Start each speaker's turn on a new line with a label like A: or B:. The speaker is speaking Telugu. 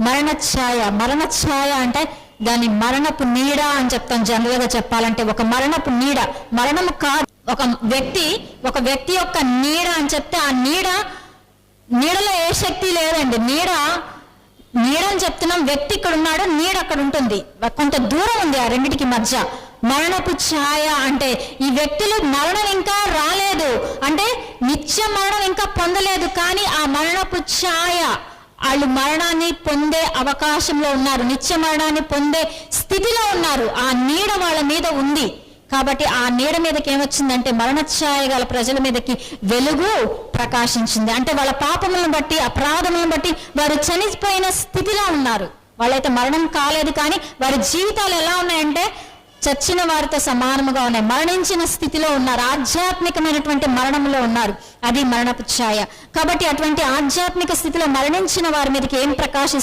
A: మరణ ఛాయ అంటే దాని మరణపు నీడ అని చెప్తాం. జనరల్ గా చెప్పాలంటే ఒక మరణపు నీడ, మరణము కాదు, ఒక వ్యక్తి యొక్క నీడ అని చెప్తే ఆ నీడలో ఏ శక్తి లేదండి. నీడ అని చెప్తున్నాం, వ్యక్తి ఇక్కడ ఉన్నాడు, నీడ అక్కడ ఉంటుంది, కొంత దూరం ఉంది ఆ రెండిటికి మధ్య. మరణపు ఛాయ అంటే ఈ వ్యక్తులు మరణం ఇంకా రాలేదు, అంటే నిత్య మరణం ఇంకా పొందలేదు, కానీ ఆ మరణపు ఛాయ, వాళ్ళు మరణాన్ని పొందే అవకాశంలో ఉన్నారు, నిత్య మరణాన్ని పొందే స్థితిలో ఉన్నారు. ఆ నీడ వాళ్ళ మీద ఉంది. కాబట్టి ఆ నీడ మీదకి ఏమొచ్చిందంటే మరణ ఛాయ గల ప్రజల మీదకి వెలుగు ప్రకాశించింది. అంటే వాళ్ళ పాపములను బట్టి, అపరాధములను బట్టి వారు చనిపోయిన స్థితిలో ఉన్నారు. వాళ్ళైతే మరణం కాలేదు, కానీ వారి జీవితాలు ఎలా ఉన్నాయంటే చచ్చిన వారితో సమానముగా ఉన్నాయి, మరణించిన స్థితిలో ఉన్నారు, ఆధ్యాత్మికమైనటువంటి మరణంలో ఉన్నారు. అది మరణపు ఛాయ. కాబట్టి అటువంటి ఆధ్యాత్మిక స్థితిలో మరణించిన వారి మీదకి ఏం ప్రకాశిస్తుంది?